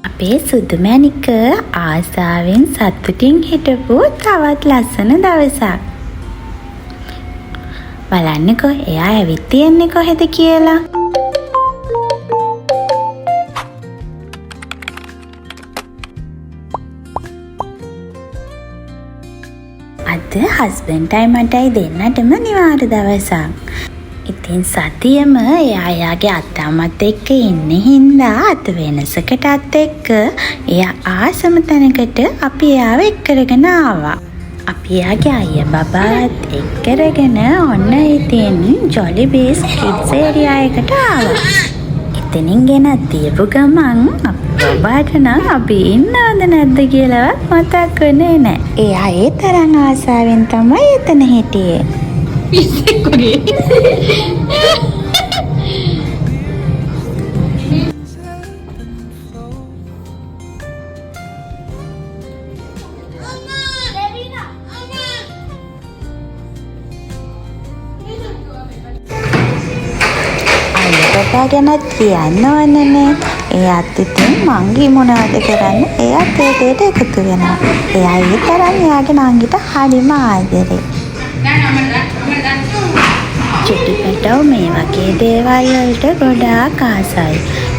අපේ සුදු මැණික ආසාවෙන් සතුටින් හිටපු තවත් ලස්සන දවසක්. බලන්නකෝ එයා ඇවිත් තියෙන්නේ කොහෙද කියලා. අද හස්බන්ඩ්ටයි මටයි දෙන්නටම නිවාඩු දවසක්. ඉතින් සතියම එයාගේ අත්තම්මත් එක්ක ඉන්න හින්දා අත වෙනසකටත් එක්ක එයා ආසම තැනකට අපි එයාව එක්කරගෙන ආවා. අපි එයාගේ අයියා බබාත් එක්කරගෙන ඔන්න ඉතින් ජොලිබීස් කිඩ්ස් ඒරියා එකට ආවා. එතනින් ගෙනත් දීපු ගමන් බබාට නම් අපි ඉන්නවද නැද්ද කියලාවත් මතක් වෙන්නේ නැහැ. එයා ඒ තරම් ආසාවෙන් තමයි එතන හිටියේ. පිස්සෙක් වගේ. අයියා ගැනත් කියන්න ඕනනේ. එයාත් ඉතින් මංගී මොනවද කරන්නේ? එයාත් ඒ දෙයට එකතු වෙනවා. එයා ඒ තරම් එයාගේ නංගිට හරිම ආදරේ. චුටි-පැටව මේ වගේ දේවල් වලට ගොඩාක් ආසයි.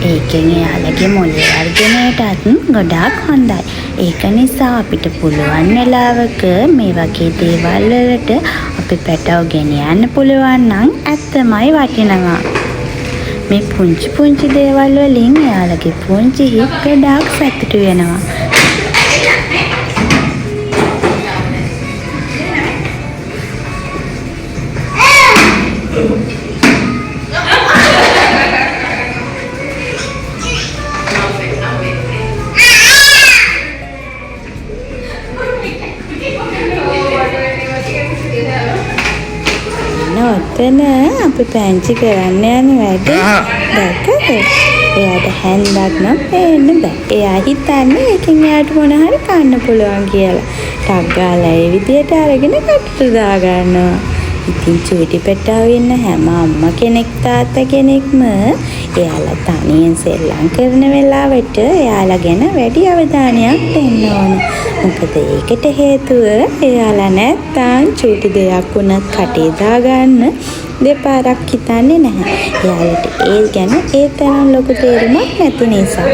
ඒකෙන් එයාලගේ මොළේ වර්ධනයටත් ගොඩාක් හොඳයි. ඒක නිසා අපිට පුළුවන් වෙලාවක මේ වගේ දේවල් වලට අපි පැටව ගෙනියන්න පුළුවන් නම් ඇත්තමයි වටිනවා. මේ පුංචි දේවල් වලින් එයාලගේ පුංචි හිත් ගොඩාක් සතුටු වෙනවා. ඔතන අපි පැංචි කරන්න යන වැඩ දැක්කද? එයාට හැන්දක් නම් පේන්න බෑ. එයා හිතන්නේ ඒකෙන් එයාට මොන හරි කන්න පුළුවන් කියලා. ටක් ගාලා ඒ විදියට අරගෙන කටට දා ගන්නවා. ඉතින් චූටි පැටව ඉන්න හැම අම්මා කෙනෙක් තාත්තා කෙනෙක්ම එයාලා තනියෙන් සෙල්ලම් කරන වෙලාවට එයාලා ගැන වැඩි අවධානයක් දෙන්න ඕන. මොකද ඒකට හේතුව එයාලා නැත්තම් චූටි දෙයක් වුණත් කටේ දාගන්න දෙපාරක් හිතන්නේ නැහැ. එයාලට ඒ ගැන ඒ තරම් ලොකු තේරුමක් නැති නිසා.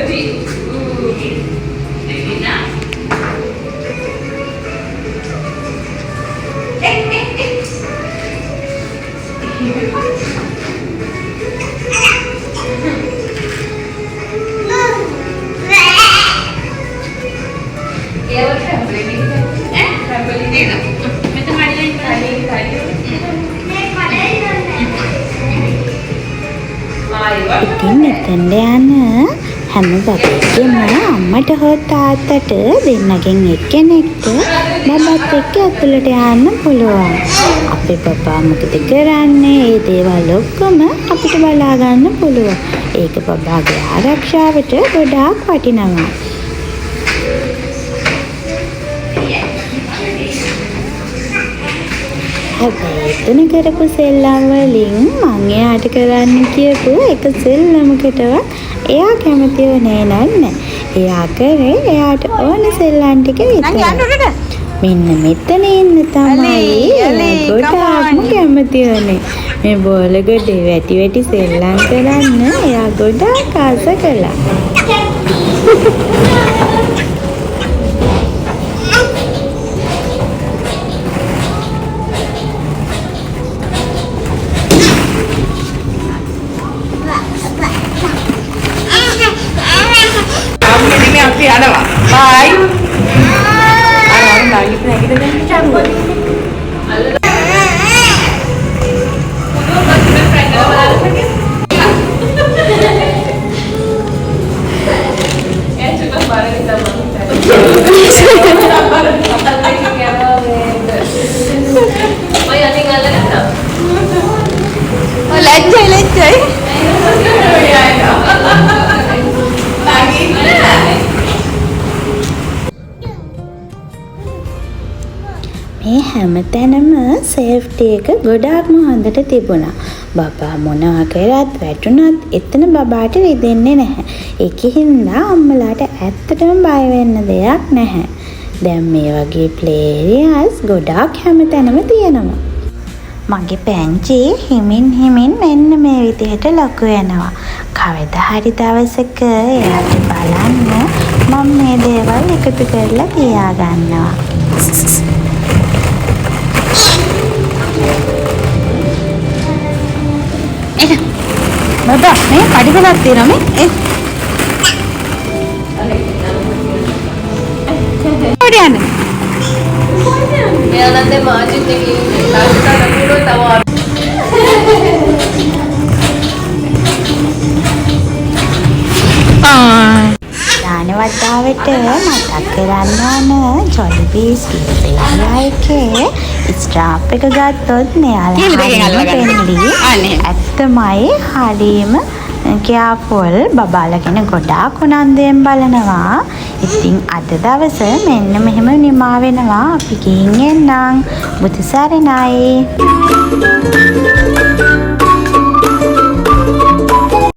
ඉතින් මෙතෙන්ට යන හැම බබෙක්ගෙම අම්මට හෝ තාත්තට දෙන්නගෙන් එක්කෙනෙක්ට බබත් එක්ක ඇතුළට යන්න පුළුවන්. අපේ බබා මොකද කරන්නේ? ඒ දේවල් ඔක්කොම අපිට බලා ගන්න පුළුවන්. ඒක බබාගේ ආරක්ෂාවට ගොඩාක් වටිනවා. හැබැයි එතන කරපු සෙල්ලම් වලින් මං එයාට කරන්න කියපු එක සෙල්ලමකටවත් එයා කැමති වුණේ නැහැ. එයා කරේ එයාට ඕන සෙල්ලම් ටික විතරයි. මෙන්න මෙතන ඉන්න තමයි ගොඩාක්ම කැමති වුණේ. මේ බෝල ගොඩේ වැටි සෙල්ලම් කරන්න එයා ගොඩාක් ආස කළා. Bye. Orang lagi pernah kita dah cabut. Leceh. මේ හැමතැනම සේෆ්ටි එක ගොඩාක්ම හොඳට තිබුණා. බබා මොනවා කරත් වැටුණත් එතන බබාට රිදෙන්නේ නැහැ. ඒකින්ද අම්මලාට ඇත්තටම බය වෙන්න දෙයක් නැහැ. දැන් මේ වගේ ප්ලේ ඒරියාස් ගොඩාක් හැමතැනම තියෙනවා. මගේ පැංචි හිමින් මෙන්න මේ විදිහට ලොකු වෙනවා. කවදා හරි දවසක එයාට බලන්න මම මේ දේවල් එකතු කරලා තියාගන්නවා. බබා මේ පඩිපලක් තියෙනවා මේ. ඔඩ යන්න. මෙයාලත් මාජිත් එකේ ලාස්ට් නකුලෝ තව දානවත්තාවට මතක් කරන්න ඕන ජොලිබීස් කියලා එකේ ස්ට්‍රාප් එක ගත්තොත් මෙයාලා පෙන්ලි ඇත්තමයි හරීම කෑපොල් බබාලගෙන ගොඩාක් උනන්දුවෙන් බලනවා. ඉතින් අද දවස මෙන්න මෙහෙම නිමා වෙනවා. අපි ගිහින් එන්නම්. බුදු සරණයි.